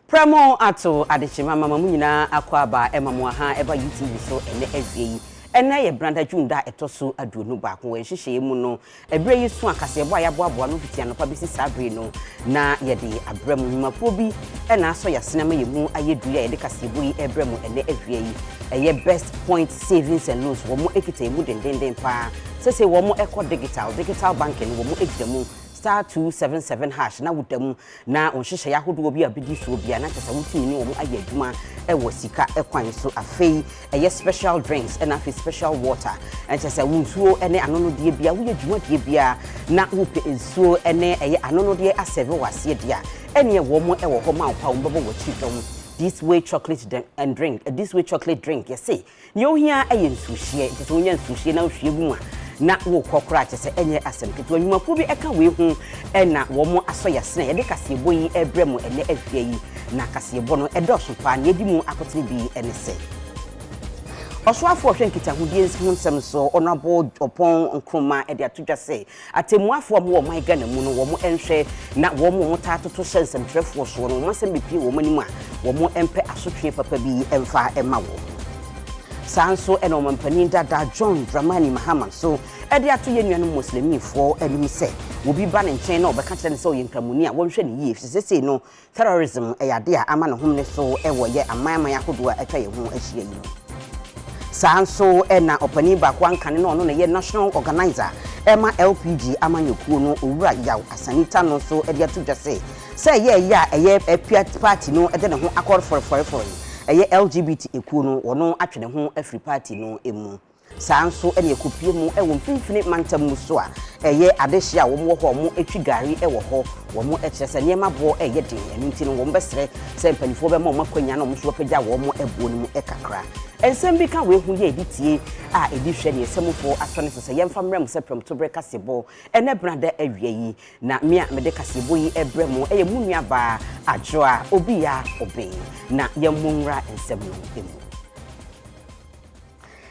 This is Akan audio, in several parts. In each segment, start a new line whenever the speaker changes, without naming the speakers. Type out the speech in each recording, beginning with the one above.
Pramo ato adechima mama mu nyina akwaba emamu ha eba YouTube so ene awie ena ye branda junda etoso aduonu ba ko hyehyeye mu no ebre yi so akase ebo ayaboaboa no fitia no pa bisi sabre no na ye de abrem nyimapo bi ena aso ya sinema ye mu ayedu ya ye de kasebo yi ebrem ene awie yi eye best point savings and loans wo mo ekita emu dendenden pa sese wo mo eco digital banking wo mo ekita mu *277# na wudamu na onhyehyɛ yahodo obi abidi so obi na kyesa wutimi ni wo ayɛ adwuma ɛwɔ sika ɛkwan so afei ɛyɛ special drinks ɛna afei special water ɛkyesa wunsuo ɛne anonodie bia wo yɛ adwuma die bia na wo pe nsuo ɛne ɛyɛ anonodie asɛve wase dia ɛne wo mo ɛwɔ hɔ ma wo pa wo bɛbɔ wɔ chidom this way chocolate drink you say nyo hia ɛyɛ nsuhye kyesa wo nya nsuhye na wo hwie gu na wo kokora kyese enye asem keto anwumapo bi eka we hu na wo mo asoya sene ye de kasebo yi ebrem ene afia yi na kasebo no edoso pa na edi mu akotene bi ene se Oswafo hwe nkita hudie nsem so honorable Obeng nkroma e de atodwa se atemuafo mo wo man Ghana mu no wo mo enhwe na wo mo tatoto hyensem trefo so no mo asem bepi wo mani mu a wo mo empe asotwe papa bi emfa ema wo Sanso eno mampani dada John Dramani Mahama so ede ato ye nuanu muslimifo anim se obi ba ne nchen na obeka kire ne se oyenkramuni a wonhwe ne yie sesese no terrorism eyade a ama ne homne so ewo ye amanman yakodo a atwa ye ho ahia yi Sanso ena opani ba kwa nkane no no ye national organizer ema LPG amanyokuo no owura yaw asanita no so ede ato dwa se ye ya eye party no ede ne ho accord for eye LGBT ekuo no wono atwene ho afri party no emu sanso ene ekopie mu ewo mfimfini mantam mu so a eye adehye a wo mo ho mo etwi gari ewo ho wo mo ekyese niema bo eye den enu nti no wo mbesere se mpanifo be ma makwanya na mo so pagya wo mo ebuo no mu ekakra ensem bi ka we hu ye editie a edi hwe ne esemfo asone so se yemfa mrem se prem to bre kasebo ene brada awie yi na me a me de kasebo yi ebre mu eye mu nua ba Adwoa Obiyaa Obeng na yemunra ensem no emu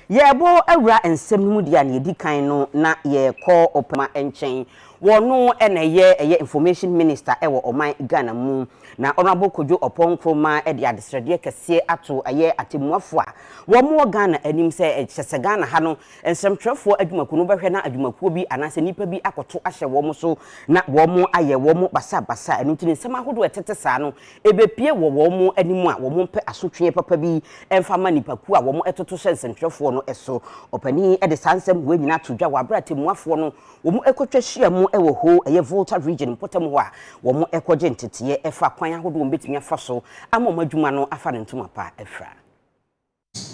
Yebo awura ensem mu dia na edikan no na ye kɔ opema enchen wono eye information minister ewo oman Ghana mu na honorable Kojo Oponkroma e de adesrede kese ato aye atemuafo a wo mo Ghana anim se kyese Ghana ha no ensɛmtwerɛfo adwumaku no bɛhwɛ na adwumaku bi anase nipa bi akoto ahye wo mo so na wo mo aye wo mo basa enu tini nsɛm ahodo etete saa no ebepie wo mo anim a wo mo pɛ asotwe papa bi emfa ma nipaku a wo mo etoto hye nsɛmtwerɛfo no eso opani e de sansɛm wo nyina to dwa wabra atemuafo no wo mo ekotwa hia mu ewo ho eye Volta region potem ho a wo mo ekogye ntete efa kwan ahodo wo betimi afa so ama mo adwuma no afa ne ntoma pa efra.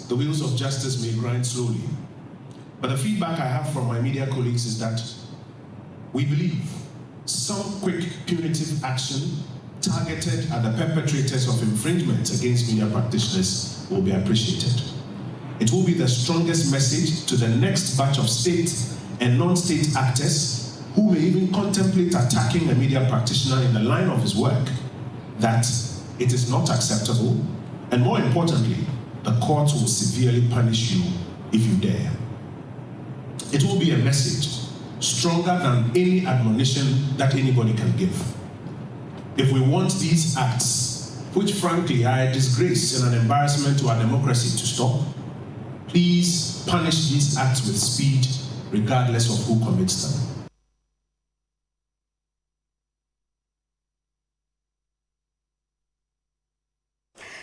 The wheels of justice may grind slowly, but the feedback I have from my media colleagues is that we believe some quick punitive action targeted at the perpetrators of infringements against media practitioners will be appreciated. It will be the strongest message to the next batch of state and non-state actors who may even contemplate attacking a media practitioner in the line of his work that it is not acceptable, and more importantly, the court will severely punish you if you dare. It will be a message stronger than any admonition that anybody can give. If we want these acts, which frankly are a disgrace and an embarrassment to our democracy, to stop, please punish these acts with speed, regardless of who commits them.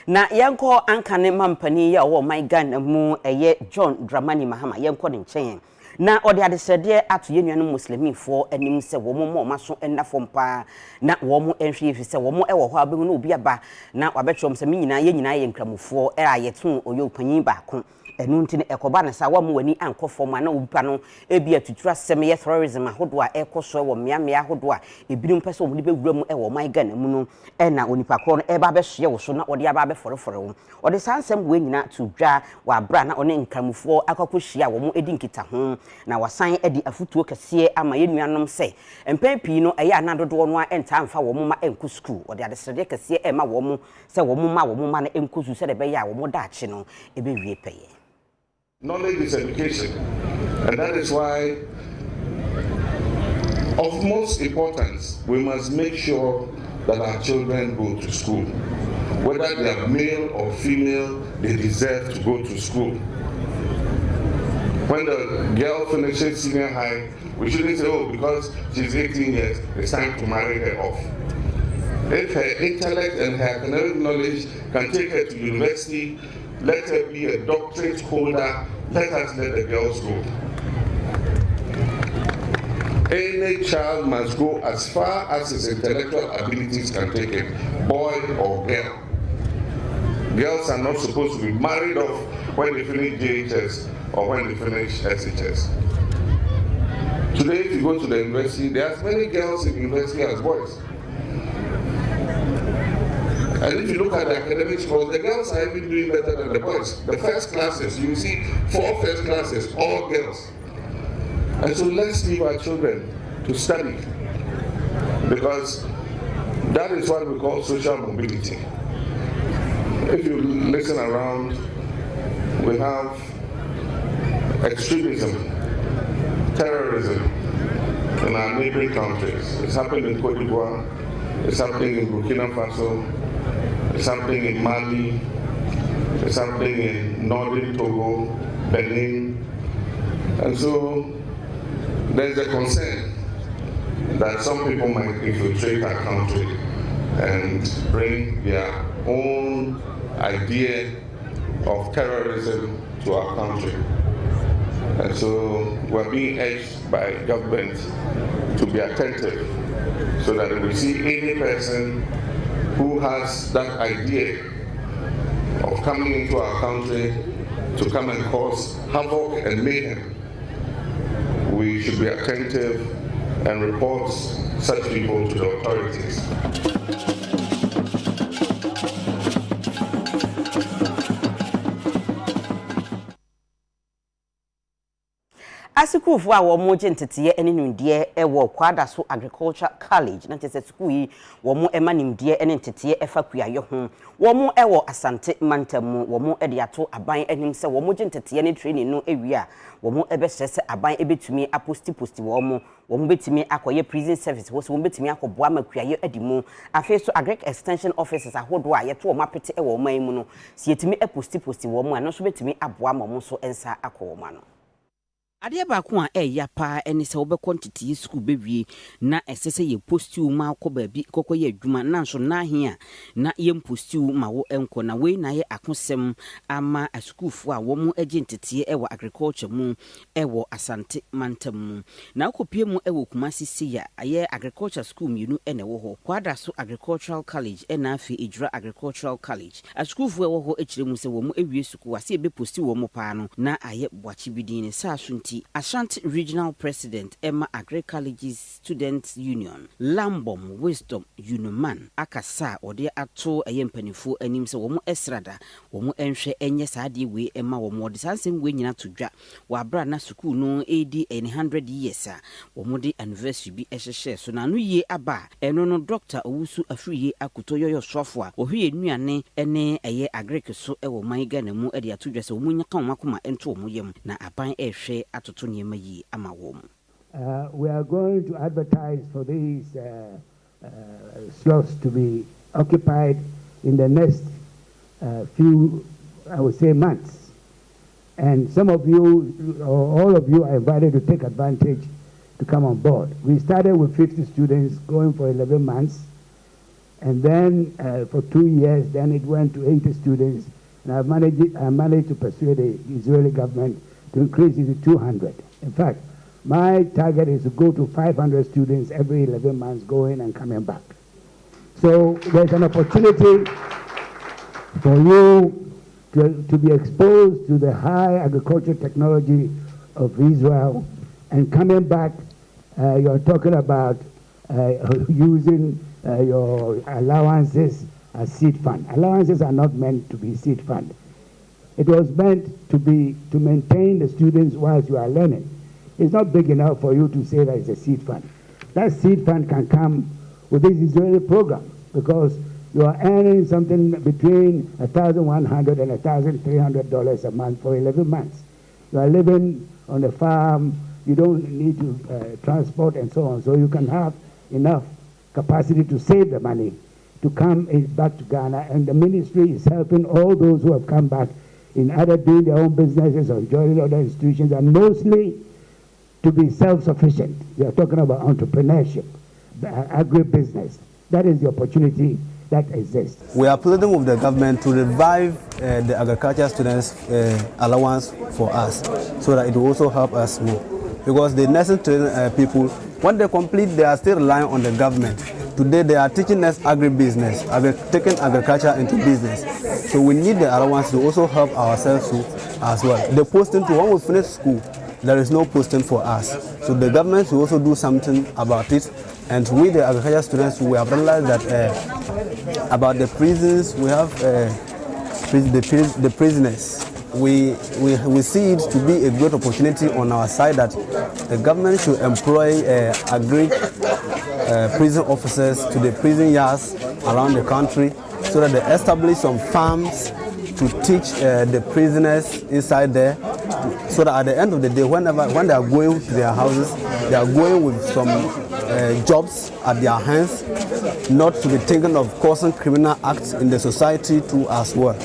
Na yanko ankane mampani ya wo my Ghana mu eye John Dramani Mahama yanko ne nchen na ode adesede ato ye nuanu muslimifo anim se wo mo maso endafo mpa na wo mo enhwe fi se wo mo ewo ho abegu na obi aba na wabetrom se nyina ye nkramufo ayetu oyo panyin ba ko enu ntine ekoba na sa wa mo wani ankofo ma na obipa no ebi atutura sem ye terrorism ahodo a ekoso wo meamea ahodo a ebinim pese wo be wura mu ewo my Ghana mu no na onipa kro no eba be hye wo so na ode aba be forefore wo ode sansem we nyina tudwa wa bra na one nkramufo akakohia wo mo edi nkita ho na wasan edi afutuo kese ama ye nuanom se empempi no eye anadodo no a enta amfa wo mo ma enku school ode adesede kese ema wo mo se wo mo ma na enku su se de be ya wo mo daache no ebe wie peye.
Knowledge is education, and that is why, of most importance, we must make sure that our children go to school. whether they are male or female, they deserve to go to school. When the girl finishes senior high, we shouldn't say, oh, because she's 18 years, it's time to marry her off. If her intellect and her academic knowledge can take her to university, let her be a doctorate holder, let us let the girls go. Any child must go as far as his intellectual abilities can take him, boy or girl. Girls are not supposed to be married off when they finish JHS or when they finish SHS. Today, if you go to the university, there are as many girls in the university as boys. And if you look at the academic scores, the girls are even doing better than the boys. The first classes, you see 4 first classes, all girls. And so let's leave our children to study, because that is what we call social mobility. If you listen around, we have extremism, terrorism in our neighboring countries. It's happening in Cote d'Ivoire, it's happening in Burkina Faso, it's happening in Mali, it's happening in northern Togo, Benin. And so there's a concern that some people might infiltrate our country and bring their own idea of terrorism to our country. And so we're being urged by government to be attentive so that if we see any person who has that idea of coming into our country to come and cause havoc and mayhem, we should be attentive and report such people to the authorities.
Asikufu a womo gentete ene nimdie ewo kwada so agriculture college na tese school yi womo ema nimdie ene ntete efa kuaye ho womo ewo asante mantamu womo ede ato aban anim se womo gentete ne training no ewia womo ebe sese aban ebetumi aposti womo betumi akoye prison service wo so womo betumi akoboa makuaye adimu afi so agric extension officers ahodo a yeto womo apete ewo man mu no si yetumi aposti womo ano so betumi aboa momo so ensa akoma no. Ade ba ko a eya pa eni se obekọ ntiti school bewie na esese ye postiu ma akọ baabi kokoye adwuma na nso na ahia na ye postiu ma wo enko na we na ye akosem ama askufu a wo mu age ntiti ewo agriculture mu ewo asante mantam mu na akopie mu ewo Kumasi Siya aye agriculture school mienu ene wo ho kwada so agricultural college ena afi Ejura agricultural college askufu ewo ho ekire mu se wo mu ewie school ase ebe postiu wo mu pa no na aye bwachi bidin sa so Ashanti Regional President Emma Agri Colleges Students Union Lambom Wisdom Unuman akasa ode ato ayempanifo anim se wo mu esrada wo mu enhwe enye saade we Emma wo mu de sansem we nyina to dwa wa bra na school no edi 100 years a wo mu de anniversary bi ehhehye so na no ye aba eno no Dr. Owusu Afriye Akuto yoyo sofo a ohwe nuane ene eye agric so ewo man Ghana mu ede ato dwa se wo mu nyaka wo makoma ento wo mu yem na aban ehwe atoto nyema yi ama wo mu.
We are going to advertise for these slots to be occupied in the next few, I would say, months. And some of you, or all of you, are invited to take advantage to come on board. We started with 50 students going for 11 months. And then for 2 years, then it went to 80 students. And I managed to persuade the Israeli government to increase it to 200. In fact, my target is to go to 500 students every 11 months going and coming back. So there's an opportunity for you to be exposed to the high agricultural technology of Israel, and coming back, you're talking about using your allowances as seed fund. Allowances are not meant to be seed fund. It was meant to maintain the students whilst you are learning. It's not big enough for you to say that it's a seed fund. That seed fund can come with this Israeli program because you are earning something between $1,100 and $1,300 a month for 11 months. You are living on a farm. You don't need to transport and so on. So you can have enough capacity to save the money to come back to Ghana, and the ministry is helping all those who have come back in either doing their own businesses or joining other institutions, and mostly to be self-sufficient. We are talking about entrepreneurship, agribusiness. That is the opportunity that exists.
We are pleading with the government to revive the agriculture students' allowance for us, so that it will also help us more. Because the nursing training people, when they complete, they are still relying on the government. Today they are teaching us agribusiness, taking agriculture into business. So we need the allowance to also help ourselves too as well. The posting to when we finish school, there is no posting for us. So the government should also do something about it. And we, the agriculture students, we have realized that about the prisons, we have the prisoners. We see it to be a great opportunity on our side that the government should employ prison officers to the prison yards around the country, so that they establish some farms to teach the prisoners inside there, so that at the end of the day, when they are going to their houses, they are going with some jobs at their hands, not to be thinking of causing criminal acts in the society too as well.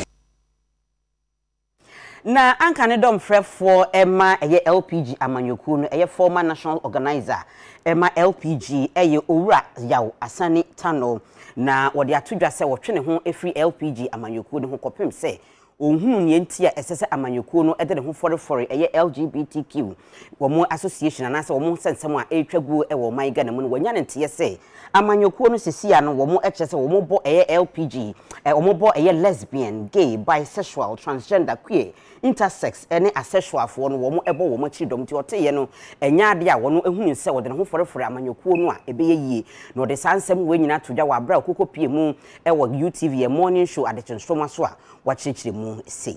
Na anka ne dom frefo Emma eye LPG amanyoku no eye former national organizer Emma LPG eye owura yaw asane tano na wode atodwa se wotwe ne ho efri LPG amanyoku ne ho kopem se ohunu ne ntia esese amanyoku no ede ne ho forefore eye LGBTQ wo association anase wo sensem a etwagu e wo man Ghana mu no wanya ne ntie se amanyoku no sisia no wo ekese wo bo eye LPG wo bo eye lesbian, gay, bisexual, transgender, queer, intersex ene asexual fo no wo ebo wo chidom ti oteye no enya ade a wo ehunu se wo de ne ho forefore amanyoku no a ebeye yie no de sansem we nyina todwa wa bra kokopie mu e wo UTV morning show ade chenstroma so a wa chechire mu sei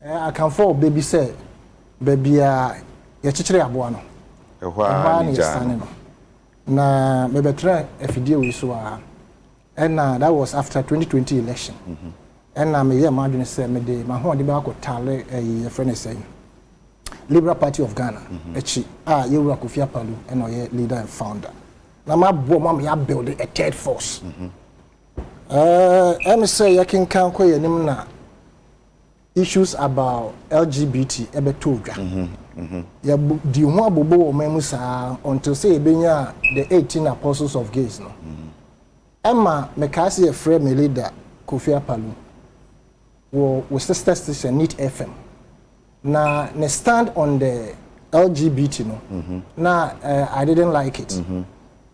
I can for baby say baby ye chechire aboa no ehwa ni sane no na me betra afidie we so a and that was after 2020 election. And me yeah madwene say me de ma ho de ba akotale a friend say Liberal Party of Ghana echi ye wura Kofi Apalu and oye leader and founder. Na ma bo ma me build a third force. Me say you can kan ko yenim na issues about LGBT ebeto dwa. Ya di ho abobo wo mamu sa until say ebenya the 18 apostles of gays no. Emma mekasi a friend me leader Kofi Apalu wo sister station Neat FM na ne stand on the LGBT no na I didn't like it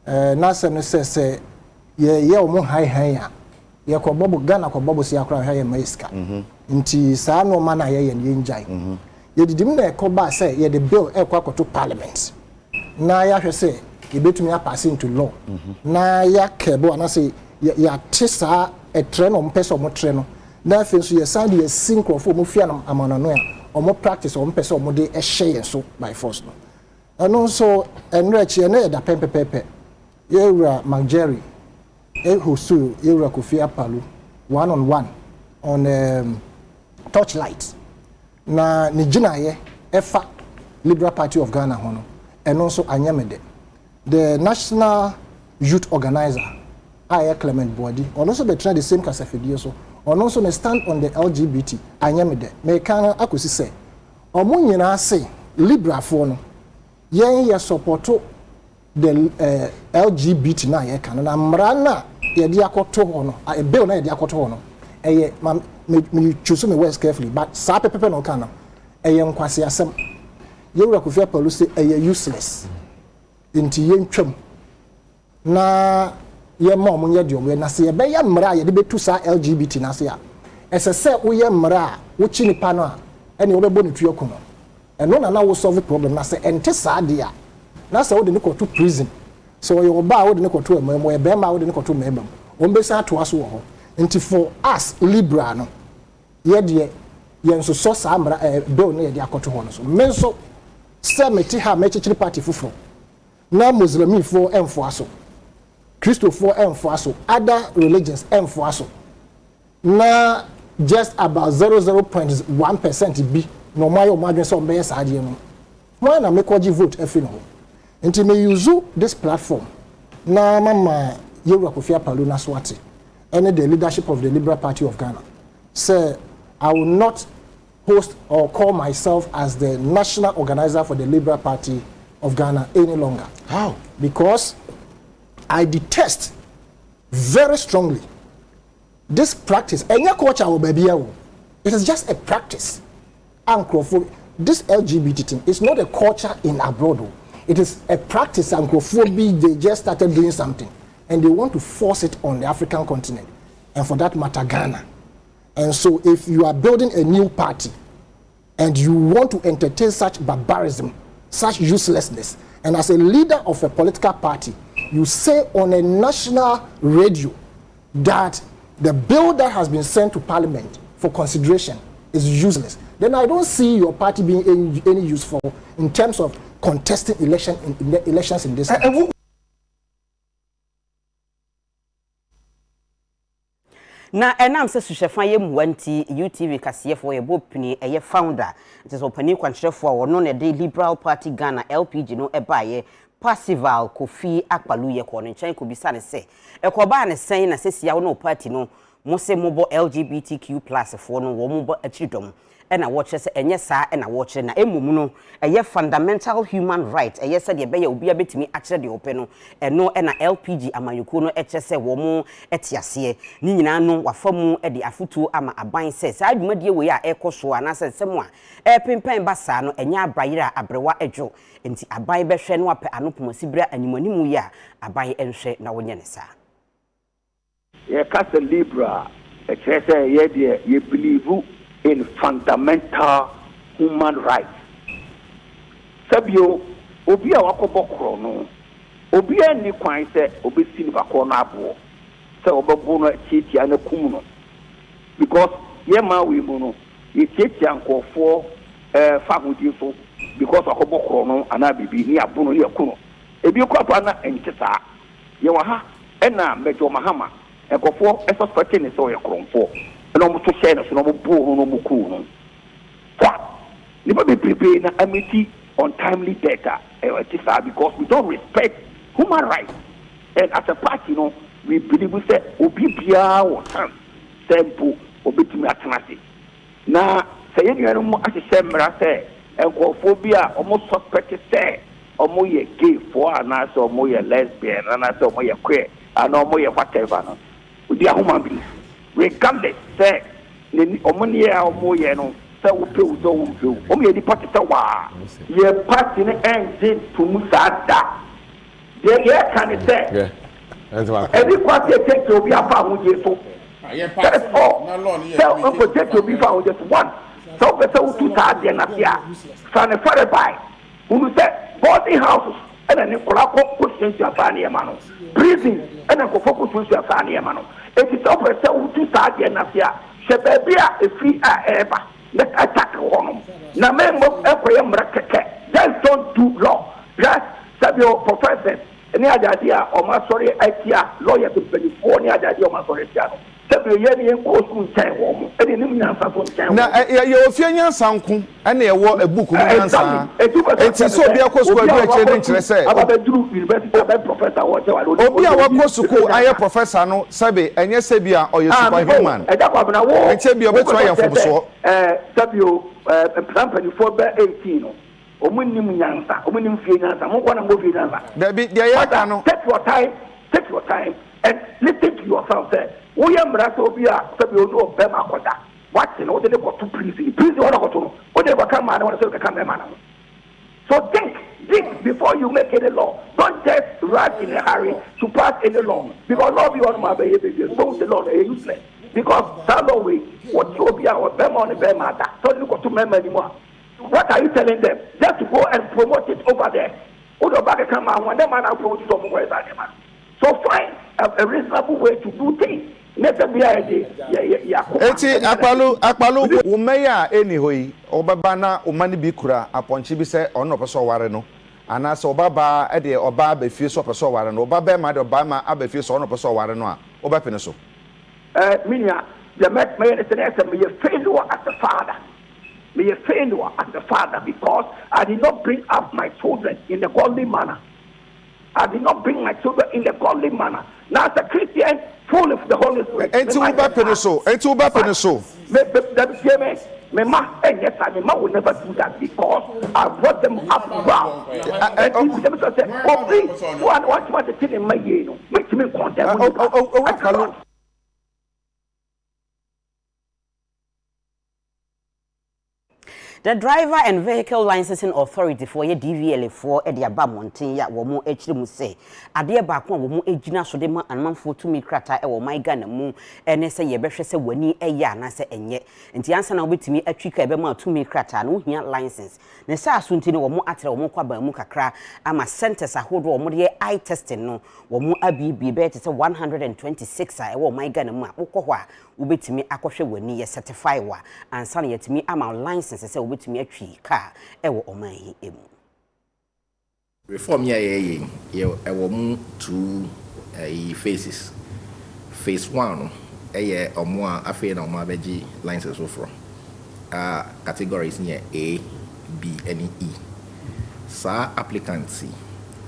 na se no say ye omo high ya ye ko bobo Ghana ko bobo si akra ha ye maiska nti saa no ma na ye njai ye didim na ekoba say ye the bill ekwakoto parliament na ya hwe say ye betumi pass into law na ya kebo na say ya tisa a trend on person mo trend no na fe so ye side ye synchrofo mo fia na amanano a omo practice omo person omo de share so by force no and also enrich ye na da pepepepe ye wura Magjerry hosu ye wura Kofi Apalu one on Torchlight na ni gina ye efa Liberal Party of Ghana hono and also anyamede the national youth organizer I Clement Body also be try the same kasafidie so also may stand on the LGBT anyamede me kan akosi say omo nyina say Libra for no ye supporto the LGBT na ye kan na mra na ye dia akoto ho no a bill na ye dia akoto ho no eye me choose me words carefully but sa pepe no kan no eye nkwase asem ye wura Kofi Apalu say eye useless inti ye ntwam na ye mom nye de omwe na se ye be ye mra ye de betu sa LGBT na se ya esese wo ye mra wo chi nipa no a ene wo bebo ne tuyo no eno na wo solve problem na se ente sa de a na se wo de ne ko to prison so ye oba wo de ne ko to emmo ye be ma wo de ne ko to mebam wo be sa to aso wo ho nti for us Libra no ye de ye nso so sa mra bill na ye de akoto ho no so me nso se meti ha me chichiri party fufuro na Muslim for enforce Christo for enforce other religions enforce na just about 0.1% be no my imagine some be sade no why na make vote efi no nti me use this platform na mama Yewu Akufo Addo na swati and the leadership of the Liberal Party of Ghana say I will not host or call myself as the national organizer for the Liberal Party of Ghana any longer.
How? Because
I detest very strongly this practice. Enya culture will be it is just a practice. This LGBT thing is not a culture in abroad. It is a practice. They just started doing something and they want to force it on the African continent and for that matter Ghana. And so if you are building a new party and you want to entertain such barbarism, such uselessness, and as a leader of a political party, you say on a national radio that the bill that has been sent to Parliament for consideration is useless, then I don't see your party being any useful in terms of contesting elections in this country.
Na enam se suhwefan ye muanti UTV kaseyefo ye bopini eye founder it is opani kwankyerefo a wono ne de Liberal Party Ghana LPG no ebaye Passival Kofi Akpalu ye ko ne nchen ko bisa ne se ekoba ne sen na sesia wo no party no mo se mobo LGBTQ+ fo no wo mobo achidom ena wo kye se enye saa ena wo kye na emum no eye fundamental human right eye se de be ya Obiyaa betimi akye de ope no eno ena LPG amayuko no ekye se wo mo etiase ni nyina no wafamu e de afutu ama aban se saa adwumadie we ya ekoso ana se semu a pempen ba saa no enya abrayira abrewa edwo enti aban be hwe no ape anopomosibra animanimu ya aban enhwe na wonye ne saa
ye kase libra ekye se ye de ye believe in fundamental human rights. Sabio, Obiyaa wakobokro no. Obiyaa ni kwan se obesi ni bakọ na abo. Se obebo no chitia na kum no. Because ye ma we mu no, ye chitia nkofo fahudi so because wakobokro no ana bibi ni abo no ye kuno. Ebi kwapa na enchisa. Ye wa ha ena mejo mahama nkofo suspect ni so ye kronfo. No mo to share no so no mo bo no mo ku no what ni be prepare na amity untimely data because we don't respect human rights and as a party no we believe we say Obiyaa wo san tempo obetumi atenase na say you no mo ahye mra say enkophobia omo suspect say omo ye gay for ana so omo ye lesbian ana so omo ye queer ana omo ye whatever no we are human beings regardless say omoni ya omoye no say wo pe uzo wo pe o me di party say wa ye party ne engine to musada de ye kan say every party take to be afa wo je so that's all so o protect to be found just one so be say wo tu ta de na sia san fare by who say body houses and then kola ko question to afa ne ma no prison and then ko focus to afa ne ma no it is over say wo tu ta de na sia she baby a free eba let attack one na me mo ekoye mrakeke just don't do law just sabio professors any ajadi a o ma sorry atia lawyer to 24 ni ajadi o ma sorry tia no sabio ye ni en ko school time wo mo e ni nyansa so time
na ye ofie nyansa nko ene ye wo ebuku mu nyansa enti so obi akọ school bi akire ni nkire se
ababeduru university abai professor wo je wa
obi a wakọ school aye professor no sabe enye se bia o ye superhuman
e da kwa bna wo
enti bia obetu aye fomso
sabio plan for 18 no omunim nyansa omunim fie nyansa mo kwa na mo fie nyansa
da bi dia ya ka no
take your time and listen to yourself there we am right Obiyaa sabio no be makoda what no dey go to prison what go to o dey go come man want to come man so think before you make any law. Don't just rush in a hurry to pass any law because law be on my behavior so the law is useless because that law way what you Obiyaa or them on the matter so you go to member anymore. What are you telling them? Just to go and promote it over there. Come on, when them man are promoting somewhere man. So find a reasonable way to do things. Never be idea.
Eti akpalu umeya eni hoyi obaba na umani bi kura aponchi bi se ono peso ware no ana se obaba e de oba ba fie so peso ware no obaba ma de oba ma aba fie so ono peso ware no a oba pene so
minia the met me failure as a father. Me a failure as a father because I did not bring up my children in a godly manner. I did not bring my children in the godly manner. Now, as a Christian, full of the Holy Spirit.
And to Uba Peniso, and to Uba Peniso.
My ma and yes, my ma will never do that because I brought them up well. And them say, oh, please, what the thing in my year, make me content.
The Driver and Vehicle Licensing Authority for ye DVLA4 e de aba monten ya wo mo ekire mu se ade ba ko wo mo ejina so de ma anmanfo tumi krata e wo man Ghana mu ene se ye behwe se wani eye ana se enye nti ansa na obetimi atwika e be ma tumi krata na ohia license ne sa aso nti ne wo mo atere wo mo kwaba mu kakra ama centers ahodo wo mo de eye testing no wo mo abibi be te se 126 a e wo man Ghana mu a wokọ a ubetimi akohwe wani ye certify wa ansa na yetimi ama license se ubetimi atwi car ewo oman yi emu.
Reform ye ewo mu two phases. Phase 1 eye omo afi na omo abeji license so from categories near A, B and E. Sa applicants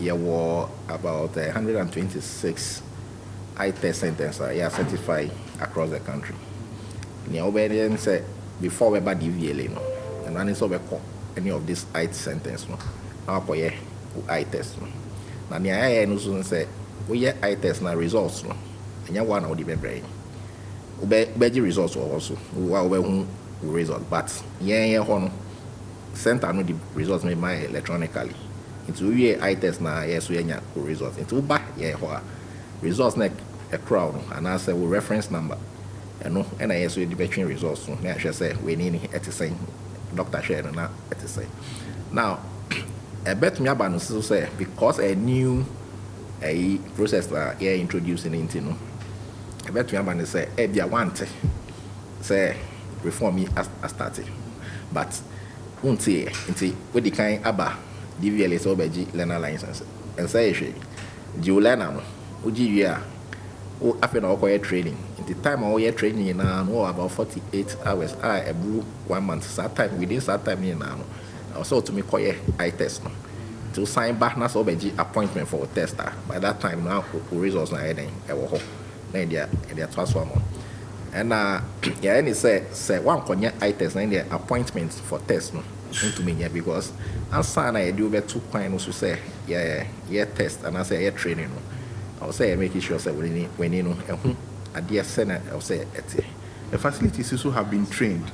ye were about 126 eye test centers are certified across the country. Near Obeng say before we ba DVLA no, and running so we call any of these eye centers no. Now for ye eye test no. Na near eye no so say we ye eye test na results no. Enya one of the brain. Beji results also. We result, but ye ho center no the results may my electronically. Into we eye test na yes we enya results. Into ba ye ho results na a crowd and I say we reference number. And no, and I yes we the between results. So I should say we need at the same doctor share na at the same. Now, I bet me about so say because a new process that you're introducing into no. I bet me about say if you want say reform me as started. But until with the kind aba DVLA so beji learner license and say she you learn no uji o after na okoye training in the time o ye training na no about 48 hours a blue 1 month that time within that time na no also to me koye eye test no to sign back na so beji appointment for a tester by that time now results na eden e wo ho na dia transfer mo and yeah any say one konya eye test na dia appointment for test no into me because answer na e do be two kwan no so say yeah test and I say yeah training no I'll say making sure that when you know a dear senate I'll say
the facilities also have been trained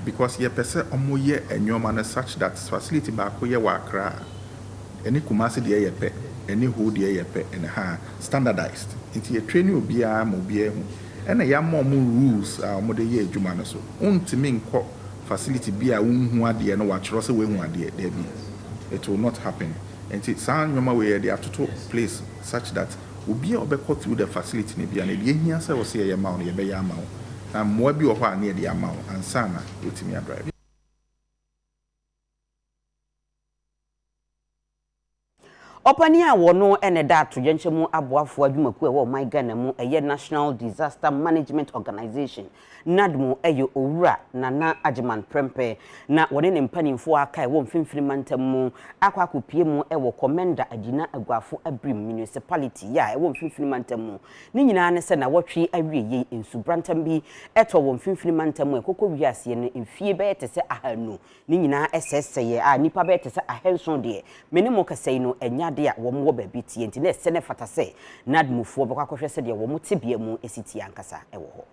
because ye person omoye and your manner such that facility back where wakra any kumasi de ye pe any who de ye pe and standardized into your training Obiyaa mobie and a yam more rules mo de ye adwuma no so untimi nko facility bia unhu ade no watchro se we hu ade there be it will not happen and it's san nyoma we they have to place such that Obiyaa obekọ through the facility ne bia na de hia se wo se ye ma wo ye be ya ma wo na mo bi wo ho a na de ya ma wo ansa na wetimi adrive.
Opani a wono ene da to yenchemu aboafo adwumaku e wo my Ghana mu eye National Disaster Management Organization NADMO eye owura Nana Agyeman Prempe na wone ne mpanimfo aka e wo mfimfini mantam mu akwa akopie mu e wo commander Agina Agwafo Abrim municipality ya e wo mfimfini mantam mu ni nyina ne se na wotwe awieye ensubrantam bi eto wo mfimfini mantam mu ekoko wiase ne mfie be te se ahanu ni nyina eseseye a nipa be te se ahenson de menimo kasei no enya de a wo mo baabi tie nti na se ne fata se NADMOfo be kwakwohwe se de wo mo tebia mu esiti ankasa e wo ho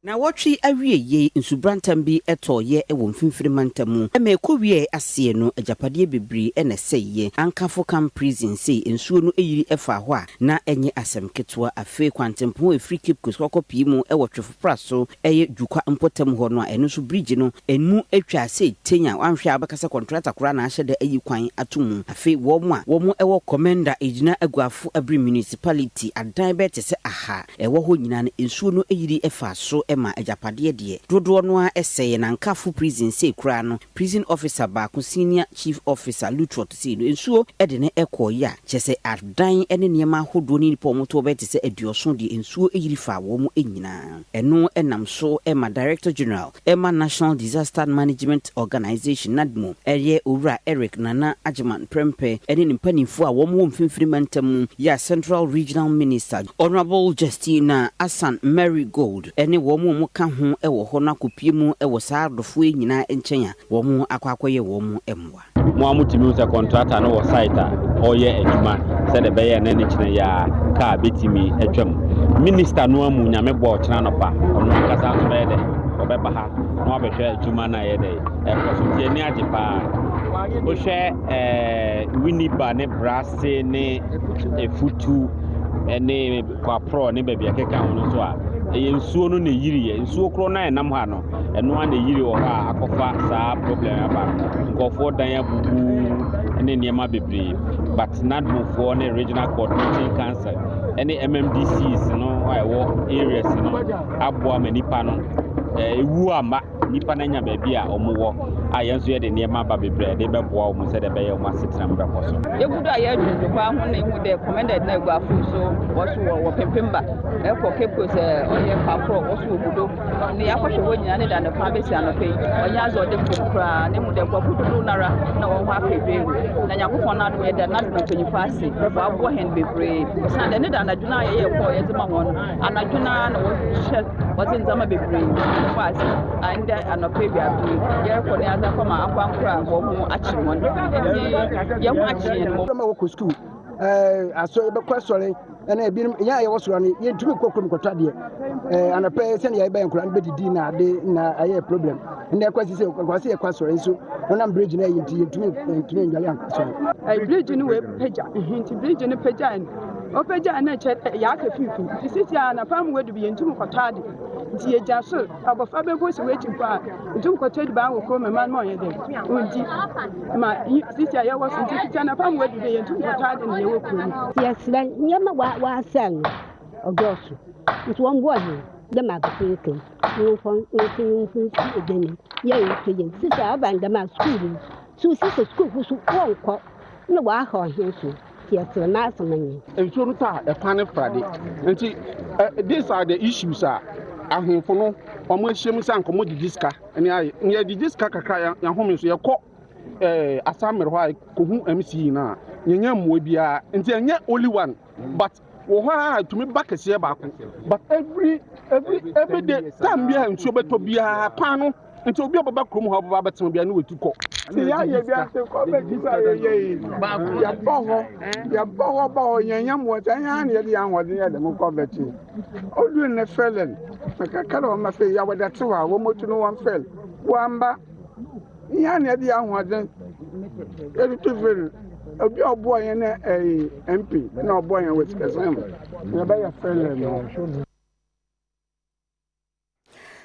na wotwi awieye nsubrantam bi etoye e wo mfimfiri mantamu e me kowie asie no ajapade bebri e na seye ankafo kam prison sei ensuo no eyiri efa ho a na enye asem ketwa afi kwantempo e free keep kosoko pii mu e wotwefo praso eye dwukwa mpotam ho no a eno so bridge no enu atwa sei tenya wanhwe abakasa contractor kora na ahye da eyi kwan atomu afi wo mo e wo commander Agina Agwafo Abri municipality adan be te se aha e wo ho nyina no ensuo no eyiri efa so ema ajapade de dodo no a eseye na nkafo prison say kura no prison officer baako senior chief officer Lutrot say no ensuo de ne ekoya chese adan ene niema hodo ni nipa omoto obeti se aduoso de ensuo eyirifa wo mu enyina eno enam so ema director general ema national disaster management organization nadmo eye owura Eric Nana Ajiman Prempe ene nimpanifo a wo mu mfimfiri mantam ya central regional minister honorable Justina Asan Mary Gold ene wo mu ka ho ewo ho na kopie mu ewo saadofo enyina enkyenya wo mu akwakoye wo mu emwa
mo amutimi se contractor no wo site oye adwuma se de beye na ne kyene ya ka betimi atwam minister no amu nyame bo kyena no pa ono kasa so be de obeba ha no abehwe adwuma na ye de e ni age pa o hwe winiba ne brasse ne efutu ene kwa pro ne bebia keka ho so a ensuo no ne yiri ensuo kro na enam ha no eno na yiri wo ha akofa saa problem aba nkofo dan abubu ene niema bebre but nadmo for ne regional coordinating council ene MMDCs no wo areas no aboa manipa no ewu ama nipa na nya baabi a omowo a yenso ye de niema ba bebre de beboa o mo se de beye o masetena mbekọ so
yegudu aye dwudwu kwa ho na hu de commended na egu afu so wo pempemba e ko kepo se oye papro wo so ogudo ne yakohwe wo nyina ne da ne kwa besi anope onya azo de kokra ne mu de kwa fudu nara na wo ho akebe na nyakofo na do ye da na do mpanyifase wo abo hen bebre sa de ne da na dwuna ye ko ye zema ho anadwuna na wo hye wo zinzama bebre fase and anope bia bi ye ko ne aza koma akwankura wo mu achi won ye ho achi mo
ma wo school aso e be kwesore na e bi ya ye wo soro ne ye ntumi kokrom kotwa de anape se ne ye be nkura be didi na ade na aye problem nde kwasi se kwasi e kwasore nso na bridge na ye ntumi njale ankaso
bridge ni we peja nti bridge ni peja en o peja na che ya ka fifi sisi na fam we du bi ntumi kotwa de nti ye jaso abofa be bo se we chimpa ntumi kotwa de ba wo ko me man mo ye de nti ma sisi ya wo so nti na fam we du de ntumi kotwa de ne ye wo ko ni
yes then nyama wa sang ogosu nti won bo he de ma ka fikin no fon edeni ye yi yin sisi abanda ma school so sisi school fu so wonko na wa ha he so yes na so many
enso no ta e pane frade nti these are the issues ahunfo no omo hiem san komo didiska ene aye ye didiska kakra ya home so ye kọ asamere ho ay ko hu MC na nyenya mo bia nti enye only one but wo ha to me back ese baako but every day time bia nsuo beto bia pano nti obi obaba krom ho obaba betem bia na wetu kọ
ti ya ye bia se ko be ti sa ye baako ya bo ba nyenya mo ta nya na ye dia nwode ye de mo ko beti odu ne felen ka kala o ma fe ya wada tewa wo motu no wan fel wamba ya na ye dia nwode e tu fel obi obo yen na MP na obo yen with kesem ya ba ya felen no.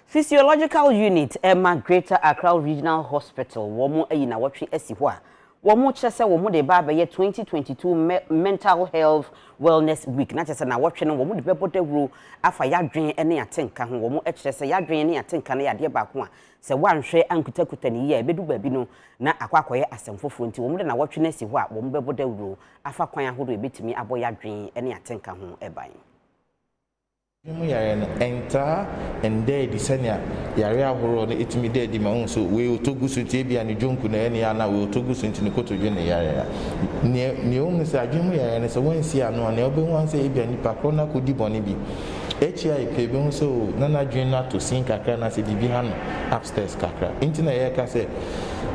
Physiological unit Emma Greater Accra Regional Hospital womo eyi na wotwe asiho a womo kyese womo de ba ye 2022 mental health wellness week na kyese na wotwe no womo de bebodawuro afa yadwen ene atenka ho womo kyese yadwen ene atenka na yade ba ko a se wanhwe ankutakuta ni ye bedu ba bi no na akwakoye asemfofo nti womo de na wotwe na asiho a womo bebodawuro afa kwan ahodo ebetimi abo yadwen ene atenka ho eban
mu yare no enta ende di senia yare ahoro no etimi de di ma hu so we otogusu tie bia ne jonku na ene ya na we otogusu ntini kotodwe ne yare ne o mu se adwemu yare no se wansi ano na obe hu anse bia nipa kro na kodi bone bi HI pe be hu so na na dwen na to sin kakra na se bibi ha no upstairs kakra intina ye ka se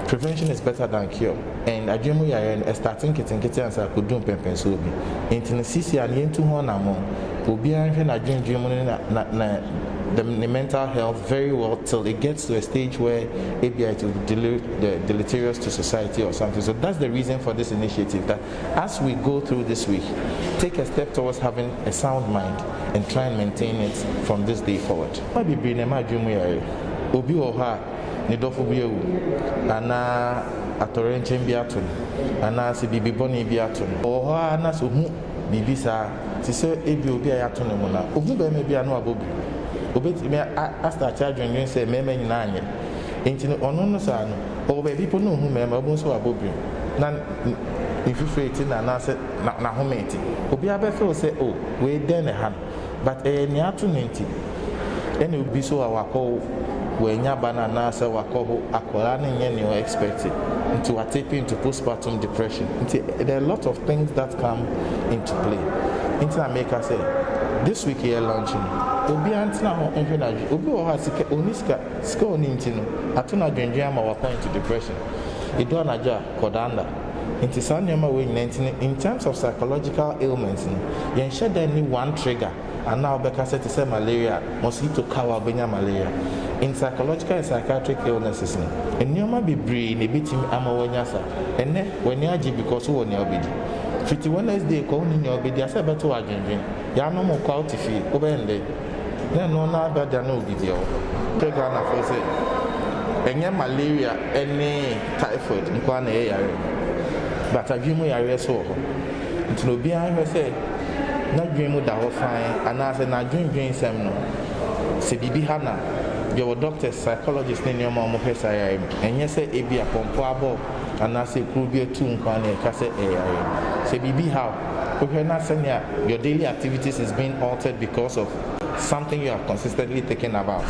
prevention is better than cure and adwemu yare no starting kitten ansa kodun pempen so bi intina sisi an yentu ho na mo Obiyaa hwe na na the mental health very well till it gets to a stage where Obiyaa it will be deleterious to society or something. So that's the reason for this initiative, that as we go through this week, take a step towards having a sound mind and try and maintain it from this day forward. Obi oha ni dofo biewu ana atorenchen biaton ana se bibi boni biaton oha ana so hu bibisa ti se ebi obi ayato ne mu na ohu ba me bia no abobu obetimi asta charge dwen say mema nyina anye enti no ono no sa no o be people no hu mema obo so abobrim na ififreti na say na hometi obi abefe say oh we den ha but ni atu nenti ene obi so awakọ wenya banana say wakọ akola na nye ni o expected into a tap into postpartum depression. There are a lot of things that come into play. Into America say this week here launching. Obi antina ho enhwenaji. Obi o ha sika oniska ska onintino. Atuna dwendwen ma wakọ into depression. Edo anaja kodanda. Into sanyama we in terms of psychological ailments, yen share any one trigger and now Becca said to say malaria, mosquito kawa benya malaria. In psychological and psychiatric illnesses, and you might be brain a bit in Amawanyasa, and then when you are because who on your body. 51 day calling in your body, I said better again. Yano more quality fee, Obeng. Then no other than no video. Take on a first say, and yeah, malaria, any typhoid, in one area. But I dream we are so. It's no behind her say, not dream with our fine, and I said, not dream some. Say, Bibi Hannah. Your doctors, psychologists, in your mom, and yes, say, a be a pompo and I say, could be a tune can a cassette AI. Say, Bibi, how? Your daily activities is being altered because of something you are consistently thinking about,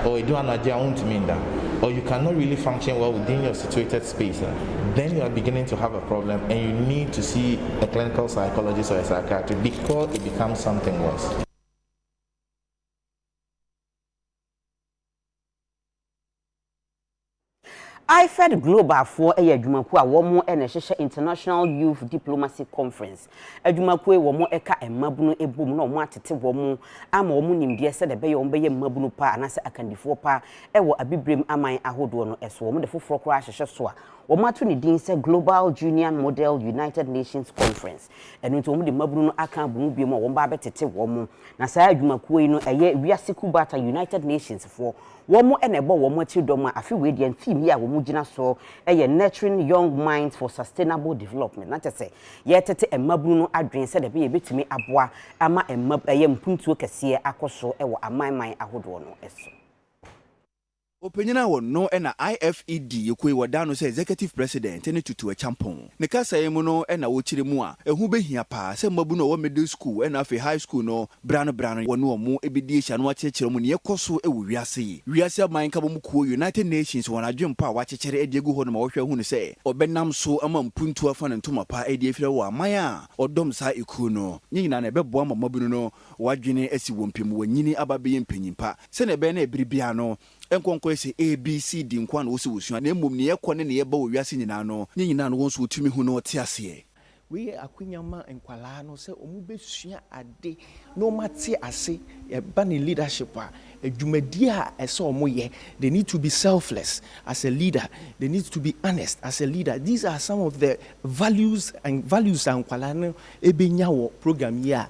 or you do an idea to mean that, or you cannot really function well within your situated space. Then you are beginning to have a problem, and you need to see a clinical psychologist or a psychiatrist because it becomes something worse.
I fed global for a Jumaku, a woman and a international youth diplomacy conference. A Jumaku, woman eka and Mabuno e boom no matete woman, am woman in dear said a bay on bay Mabuno pa and as a candy for pa, e wo a bibrim amai a hodono as woman the full crash shaswa. Womatuni Dean said Global Junior Model United Nations Conference. And into the Mabuno akan bumbi mo one babette woman. Nasaya Jumaku no a ye Riasiku Bata United Nations for. Womo enebo womo chidoma afi wedi en theme ya womo gina so nurturing young minds for sustainable development. Na say ye tete emabunu no adwen se de be betimi aboa ama emab mpuntuo kese akoso ewo amanman ahodo no eso.
Opiniona wo no na IFED yekoi wadano se executive president ene tutu a champon. Ne kasa yemu no na wo kire mu a ehu behia pa se mabu no wo middle school na afi high school no brano wono mu ebedi hia no akekere mu ne yekoso ewo wiase. Wiase aman ka bomu ko United Nations wona adwempa a wakekere ediegu ho no ma wo hwe hu ne se obenam so ama mpuntu afa ne ntoma pa edi efire wo aman a odom sa eku no. Nyina na ebebo ama mabu no wadwene asi wompem wanyini ababe mpanyimpa. Se ne be na ebiribia no enkonko ese ABCD nkwa na wosi wosua na emom ne yekone ne yeba wo wiase nyina no nyina no wonso otumi hu no te ase
we akunyama enkwala no se omu besua ade no mate ase e ba ne leadership a adwumadi a ese omu ye. They need to be selfless as a leader, they need to be honest as a leader. These are some of the values enkwala no ebenya wo program here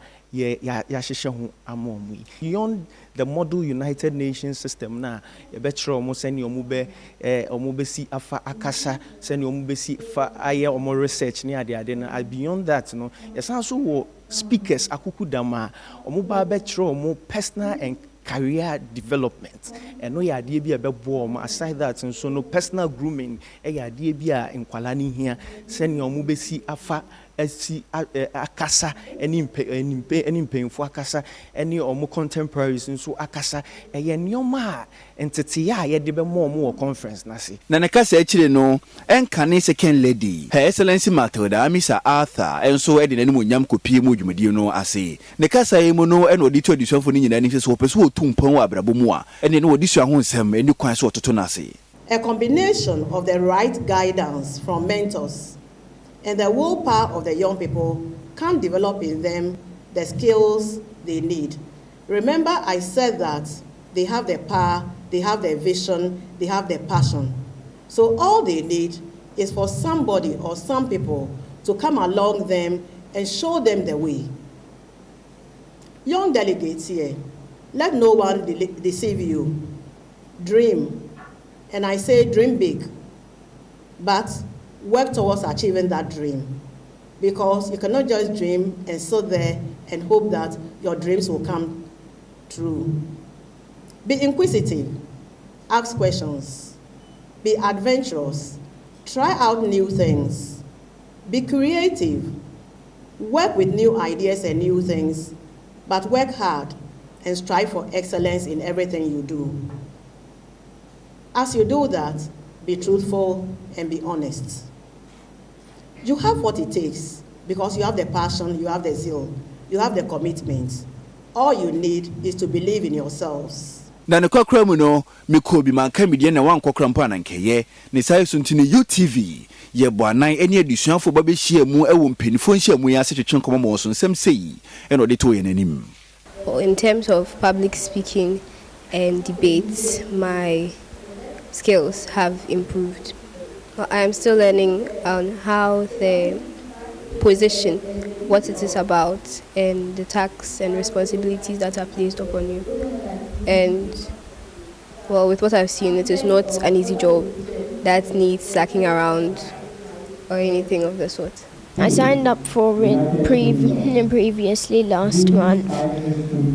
beyond the model United Nations system na ebetro omo seni omo be si afa akasa seni omo be si fa aye omo research ni ade na beyond that no yesan so wo speakers akuku dama omo ba betro omo personal and career development and no ya de bia bebo omo aside that so no personal grooming ya de bia enkwala ni hia seni omo be si afa esi akasa any painful akasa any omo contemporaries nso akasa eye nioma entity ya ye de be mo conference na se
na kasa akire no enkane second lady her excellency Matilda Amisa Arthur enso ede nani mo nyam kopie mu dwumadi no ase ne kasa yemu no ene odito adisuafo ni nyina ni se so peso otumpan wa abrabo mu a ene no odisu aho nsem eni kwan so ototo na ase.
A combination of the right guidance from mentors and the willpower of the young people can develop in them the skills they need. Remember, I said that they have the power, they have the vision, they have the passion. So all they need is for somebody or some people to come along them and show them the way. Young delegates here, let no one deceive you. Dream, and I say dream big, but work towards achieving that dream, because you cannot just dream and sit there and hope that your dreams will come true. Be inquisitive, ask questions, be adventurous, try out new things, be creative, work with new ideas and new things, but work hard and strive for excellence in everything you do. As you do that, be truthful and be honest. You have what it takes because you have the passion, you have the zeal, you have the commitment. All you need is to believe in yourselves.
Na ne kwakra mu no me ko bi man ka medie na wan kwakra mpa na nkeye ne sai so ntini UTV ye boanan eni adusuafo ba be hia mu e wo mpenifo hia mu ya se twetwe nkomo mo so nsem sei e no de to ye nanim.
In terms of public speaking and debates, my skills have improved. I am still learning on how the position, what it is about, and the tasks and responsibilities that are placed upon you. And well, with what I've seen, it is not an easy job that needs slacking around or anything of the sort.
I signed up for it previously last month,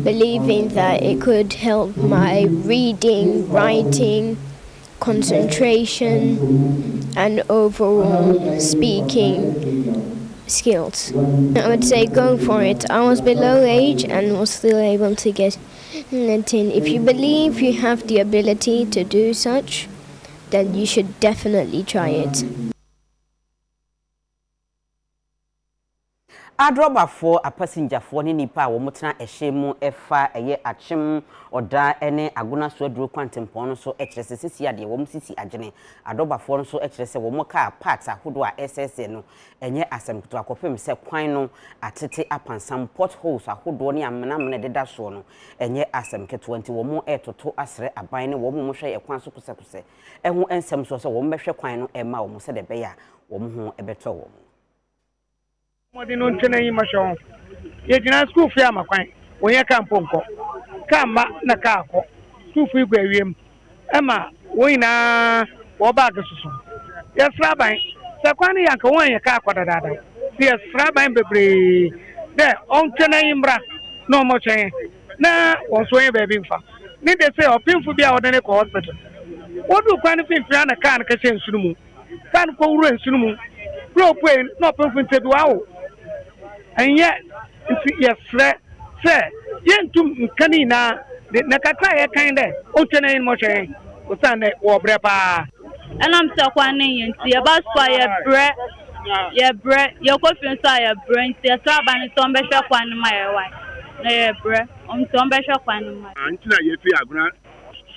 believing that it could help my reading, writing, concentration, and overall speaking skills. I would say go for it. I was below age and was still able to get it in. If you believe you have the ability to do such, then you should definitely try it.
Adwoa for a passenger for ni nipa wo mutena ehye efa eye achem oda ene aguna so aduro kwantempon no so ekyerese sisi ade wo msisi agene Adwoa for no so ekyerese wo moka parts ahodo a SSN no enye asemkuto akopem se kwan no atete apansam potholes ahodo ne amena deda so no enye asemketo nti wo mo etoto asre aban ne wo mo hwe ekwan so kusekuse ehu ensem so wo mbehwe kwan no ema wo mo se de beya wo mo ho ebeto wo
Modi no ntene yi masho ye gina school fi amakwan wo ye kampo nko kama na ka akọ school fi gwa wiem ema wo ina wo bag susu ye sraban se kwan ya nka won ye ka akọ dadada ye sraban bebre de on ntene yi mra no mo chen na wo so ye baby mfa ni de say opinfu bia wo de ko hospital wo du kwan fi mfa na ka chen nsuru mu kan ko wuro nsuru mu bro pwe no opinfu ntedu awo. And yet, yes, sir, yentum canina, the Nakataya kind of Otana in Moshe, Osane or Brepa.
And I'm so one and see about fire bread, your coffee inside your brain, see a slab and some better one in my wife. No, bread, some better one in my.
Until you feel a grand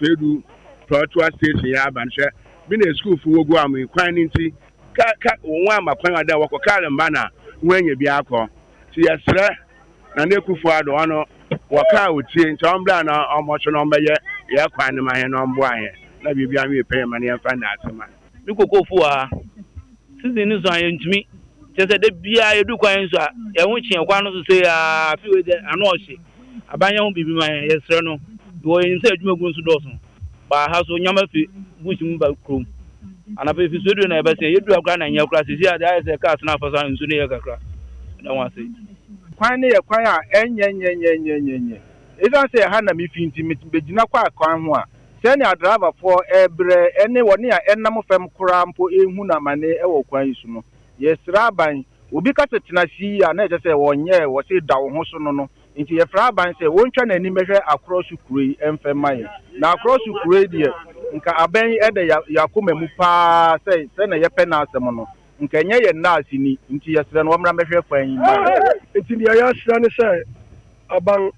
Svedu, Protua Station Yabanshire, been a school for Guam in Quincy, one my plan that walk a car and banner when you be alcohol. Yes, sir. And they could for the one waka would change on plan or much number yet. Yeah, find my hand on boy. Let me be a pay money and find that man.
You could go for season is on to me. Just that the beer do coins are watching one to say, I feel it and all she. A banyan be my yes, sir. No, you inside me going to Dawson. But house on Yamafi, which move by crew. And if you should never say you do a grand and your class is here, there is a cast now for some Sunday. I don't want to say.
Kwani ya kwaya enye. Even say hana mi finti begina kwa kwan ho a. Send your driver for ebre ene woni a enam fam kura mpo ehu na mane e wo kwan su no. Yes raban obi ka tetina si ya na je say wonye wo say da wo ho so no. Nti ye fraban say wontwa na ni mehwe across kurei emfe mai. Na across kurei de nka aban e de yakoma mu pa say na ye pe na asem no. Nkenye ye na asini nti yesre no mra mehwe kwan yi
nti dia ya sra ne say aban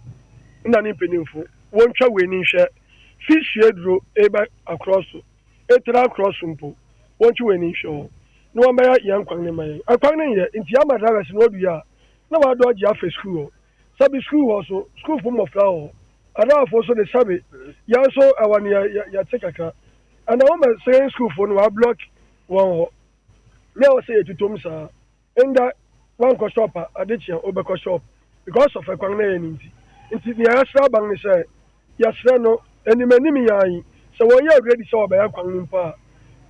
na ni penimfo wontwa weni hwe fish edro eba across etra across mpo wontwa weni hwe no wa meya yan kwan ne mai akwan ne ye nti ya madara se no du ya na wa do agi afa school sabi school also school for mofra o ada for so de sabi ya so awani ya tekaka and I want say school for no block one. Now say to Tom sir, and that one co shop at the Obeko shop because of a quang. It's the Astra Bang say, yes, no, and the many so when you already saw by a quang,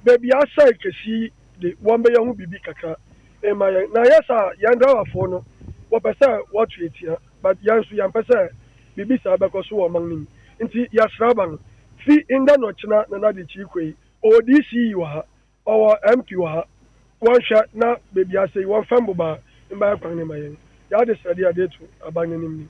baby, I say, see the one by young baby kaka. And my now, yes, sir, Yandra for no, what I say, watch it here, but yes, young person, baby, because so among me. nti yasraba no fi inda no china na na de chi kwei o DC wa ha o MP wa ha won hwa na bebi asei won fambo ba mba kwan ne mayen ya de srade ade tu aban nim.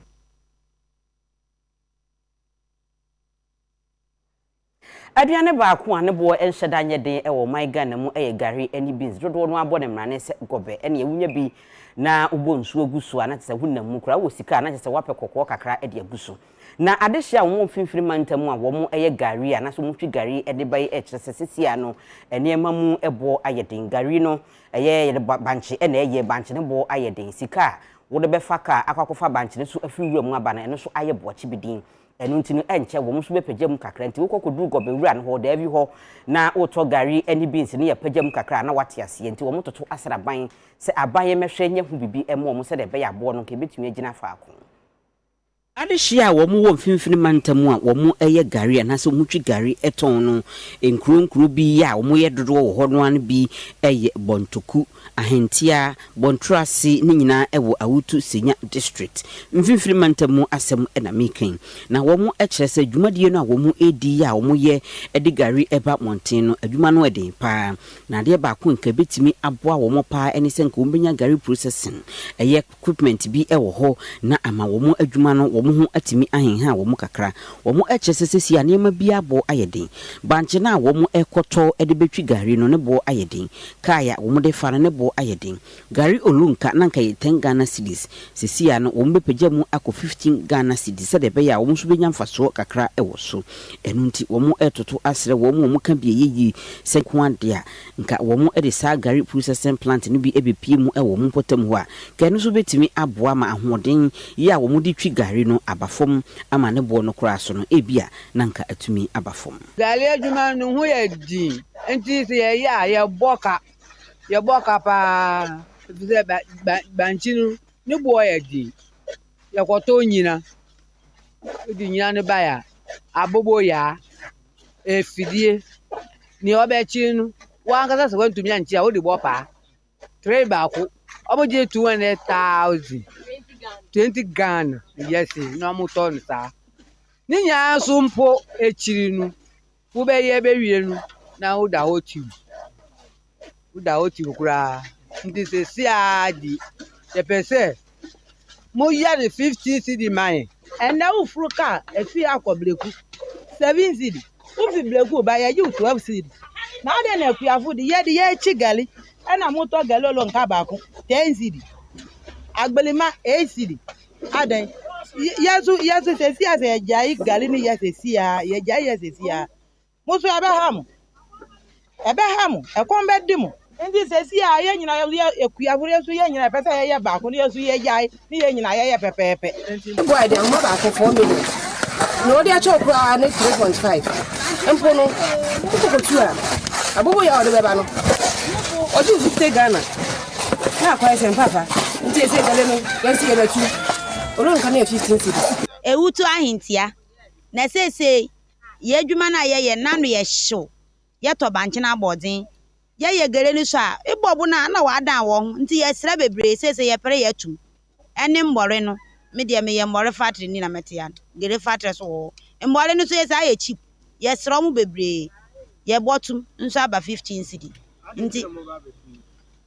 Aduane baako a ne bo enhyeda nye den e wo my Ghana mu e gari ani beans dodo no abo ne mrane se gobe ene ewunya bi na ubo nsuo gusu ana tse hunam mu kura wo sika na tse wape kokko kakra e de agusu na adehia wo mfimfiri mantamu a wo mu eye gari ana so mutwi gari e de bai e kire sesia no ene mamu ebo ayeden gari no eye banche ene eye banche ne bo ayeden sika wo de befa ka akwakofa banche ne so afiri wura aba na ene so aye boachi bidin enu ntinu enche wo muso be pagam kakra nti wokokodu gobe wura no ho da bi ho na oto gari ani beans ne ya pagam kakra na wate ase nti wo mototo asra ban se aban mehwe nye hu bibi emo mo se de be ya bo no ke betumi agina faako adehia wo mu wo mfimfini mantamu a wo mu eye gari ana so mutwi gari eton no enkuro bi ya wo mu ye dodo wo ho no an bi eye bontoku ahentia bontrasi ni nyina ewo awutu senya district mfimfini mantamu asem na making na wo mu ekyerese dwumadie no a wo mu edi ya wo mu ye edi gari eba monten no adwuma no eden pa na de ba ko nka betimi aboa wo mu pa eni se nka wo benya gari processing eye equipment bi ewo ho na ama wo mu adwuma no wo mu ho atimi ahenha wo mu kakra wo mu ekyerese sesi anema bia bo ayeden banche na wo mu ekoto ede betwi gari no ne bo ayeden kaya wo mu de fara ne bo ayeden gari olunka nanka 10 Ghana cedis sesi ya no wo mu bepagya mu ako 15 Ghana cedis se de be ya wo mu so benya mfaso kakra ewo so enu nti wo mu etoto asre wo mu ka bia yeyi se kwande a nka wo mu ede sa gari processing plant no bi ebepie mu ewo mu potam ho a ka enu so betimi aboa ma ahoden ya wo mu di twi gari no abafom ama ne bo no kura so no ebia nanka atumi abafom
gari adwuma no ho ya di enti se ye boka pa bize banchinu ne bo ya di ya kwato nyina di nyina ne baya abobo ya efidie ni obechi nu wa nkasa se wantumi anchi a wo di bo pa trade baako oboje 200,000 20 Ghana yes no mo ton sa ni nya so mpo echiri nu wo be ye be wie nu na wo da hoti kura ndi se si adi ye pese mo ya the 15 cedi man and na wo furu ka efi akobleku 7 cedi wo fi bleku ba ye 12 cedi na de na kuafo de ye chi gali na mo to gali lo nka ba ko 10 cedi agbelima 8 cedi adan yesu se si ase jai gali ni yesu si ya ye jai yesu si ya mo so abraham e kon be dimu ndi se si ya ye nyina ye kuafo yesu ye nyina pese ye ba ko yesu ye jai ni ye nyina ye pepepe
boy de mo ba ko 4 million no de acho kura na 3.5 empo no ko tua abobo ya ode be ba no o ti 50 Ghana na kwa ese mpapa nti ese gale no yansi ye batu olo nka na 15 cedi
ewutu ahintia na sese ye adwuma na ye nanu ye hyew ye to banche na bodin ye gere ni so a ibobu na wa dan wo nti ye sra bebre sese ye pere ye tum ene mbore no me de me ye mbore factory ni na mete ya gere factory so mbore ni so ye sa ye cheap ye sra mu bebre ye botum nso aba 15 cedi nti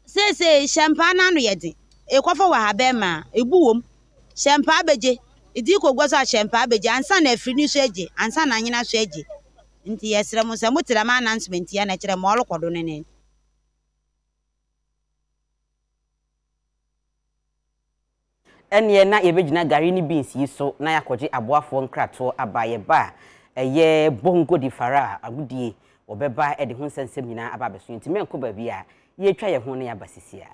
sese champagne anu ye de ekwafa wa habema ebuwom champagne beje idi ko gwa so champagne beje ansa na afiri ni so eje ansa na anyina so eje nti ye sra mu se mutira ma announcement ya na kire ma olokodo ne
ene na yebegina gari ni beans yi so na yakoje aboafo nkrato abaye ba eye bongo di fara agudie obeba e de ho nsensem nyina aba beso nti menko ba bia ye twa ye ho ne ya basisia